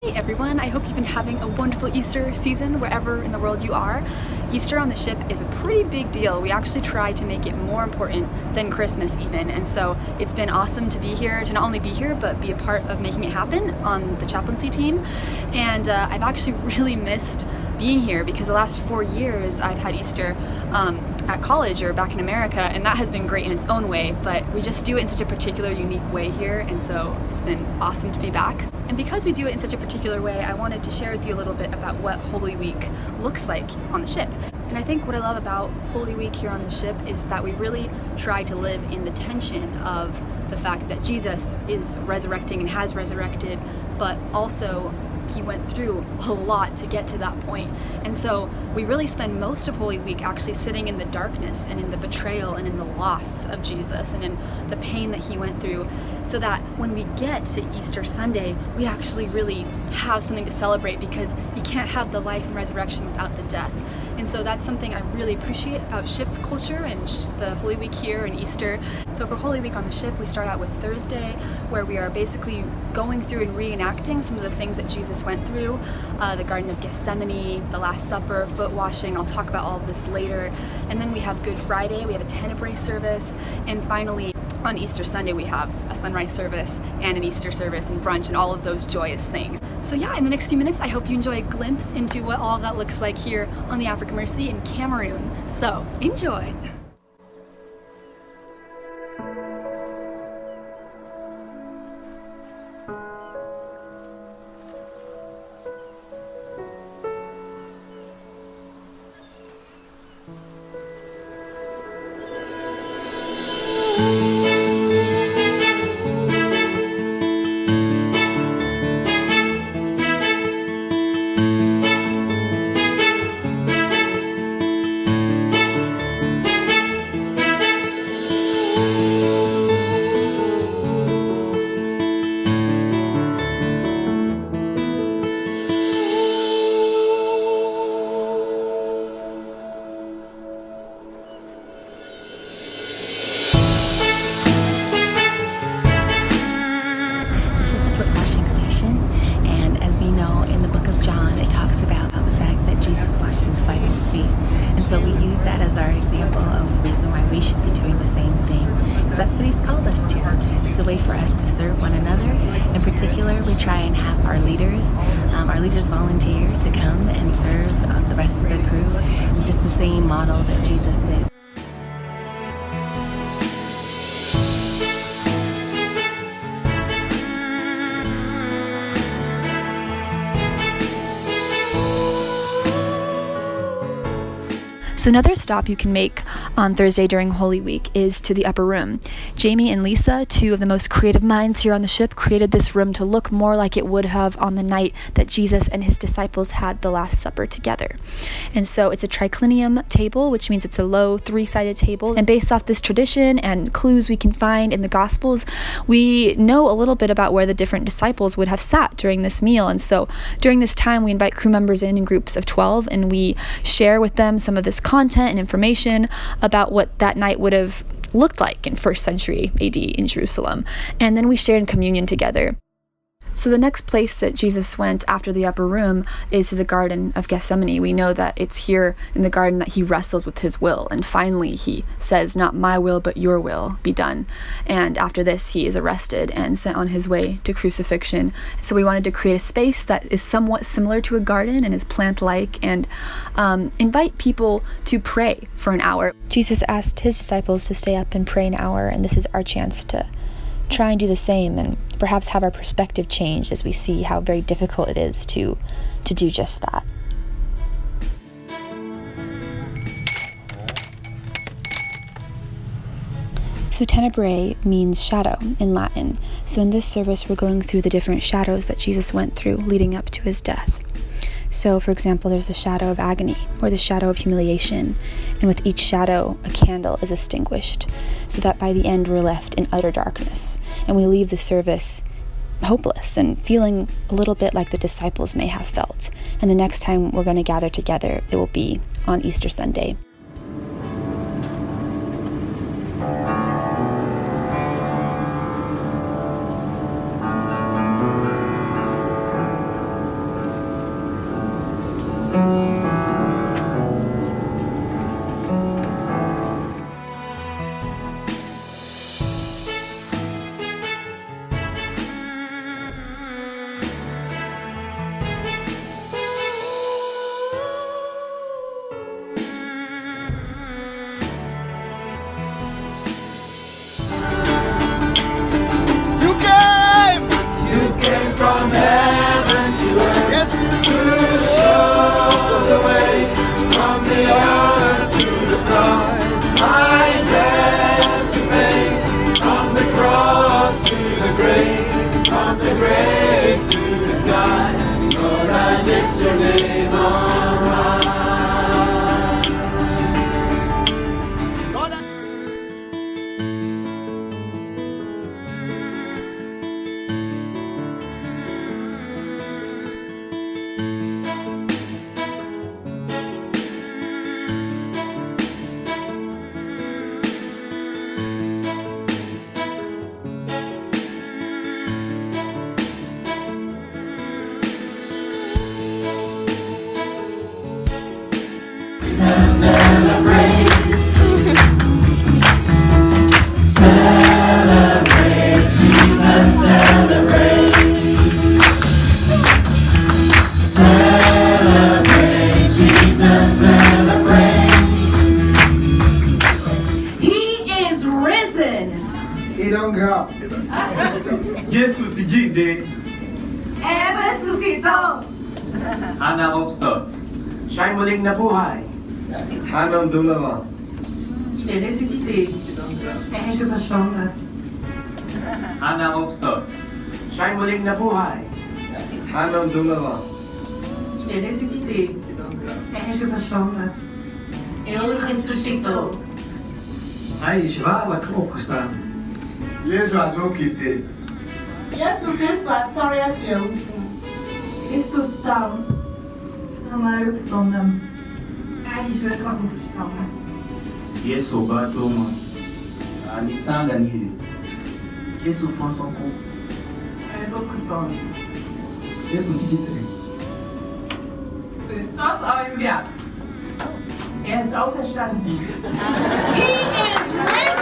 Hey everyone, I hope you've been having a wonderful Easter season wherever in the world you are. Easter on the ship is a pretty big deal. We actually try to make it more important than Christmas even, and so it's been awesome to be here, to not only be here, but be a part of making it happen on the chaplaincy team. And I've actually really missed being here because the last 4 years I've had Easter at college or back in America, and that has been great in its own way, but we just do it in such a particular, unique way here, and so it's been awesome to be back. And because we do it in such a particular way, I wanted to share with you a little bit about what Holy Week looks like on the ship. And I think what I love about Holy Week here on the ship is that we really try to live in the tension of the fact that Jesus is resurrecting and has resurrected, but also he went through a lot to get to that point. And so we really spend most of Holy Week actually sitting in the darkness and in the betrayal and in the loss of Jesus and in the pain that he went through, so that when we get to Easter Sunday, we actually really have something to celebrate, because you can't have the life and resurrection without the death. And so that's something I really appreciate about ship culture and the Holy Week here and Easter. So for Holy Week on the ship, we start out with Thursday, where we are basically going through and reenacting some of the things that Jesus went through, the Garden of Gethsemane, the Last Supper, foot washing. I'll talk about all of this later. And then we have Good Friday, we have a Tenebrae service, and finally on Easter Sunday we have a sunrise service and an Easter service and brunch and all of those joyous things. So yeah, in the next few minutes I hope you enjoy a glimpse into what all of that looks like here on the African Mercy in Cameroon. So enjoy! This is the foot washing station, and as we know in the book of John, it talks about the fact that Jesus washed his disciples' feet, and so we use that as our example of the reason why we should be doing the same thing, because that's what he's called us to. It's a way for us to serve one another. In particular, we try and have our leaders volunteer to come and serve the rest of the crew in just the same model that Jesus did. So another stop you can make on Thursday during Holy Week is to the upper room. Jamie and Lisa, two of the most creative minds here on the ship, created this room to look more like it would have on the night that Jesus and his disciples had the Last Supper together. And so it's a triclinium table, which means it's a low three-sided table. And based off this tradition and clues we can find in the Gospels, we know a little bit about where the different disciples would have sat during this meal. And so during this time, we invite crew members in groups of 12, and we share with them some of this content and information about what that night would have looked like in 1st century AD in Jerusalem. And then we share in communion together. So the next place that Jesus went after the upper room is to the Garden of Gethsemane. We know that it's here in the garden that he wrestles with his will, and finally he says, "Not my will, but your will be done." And after this, he is arrested and sent on his way to crucifixion. So we wanted to create a space that is somewhat similar to a garden and is plant-like, and invite people to pray for an hour. Jesus asked his disciples to stay up and pray an hour, and this is our chance to try and do the same and perhaps have our perspective changed as we see how very difficult it is to do just that. So Tenebrae means shadow in Latin. So in this service, we're going through the different shadows that Jesus went through leading up to his death. So, for example, there's the shadow of agony or the shadow of humiliation, and with each shadow, a candle is extinguished, so that by the end we're left in utter darkness, and we leave the service hopeless and feeling a little bit like the disciples may have felt. And the next time we're going to gather together, it will be on Easter Sunday. He don't grab. Jezus de resucitó. Anak opstot. Siya'y muling nabuhay. Anong dumawa? Il est ressuscité. Je verstanden. Anak opstot. Siya'y muling nabuhay. Anong dumawa? Il est ressuscité. Je verstanden. Il resuscitó. Hij is waarlijk opgestaan. Jezus had ook idee. Yesu Kristo asɔre afia awufo. Christus starb. Han är uppstånden. Er ist wirklich aufgestanden. Yesu batoma. Alitsanga nizi. Yesu van zijn kop. Er ist opgestaan. Yesu digitale. Christus aufgewärts. Er ist auferstanden. He is risen.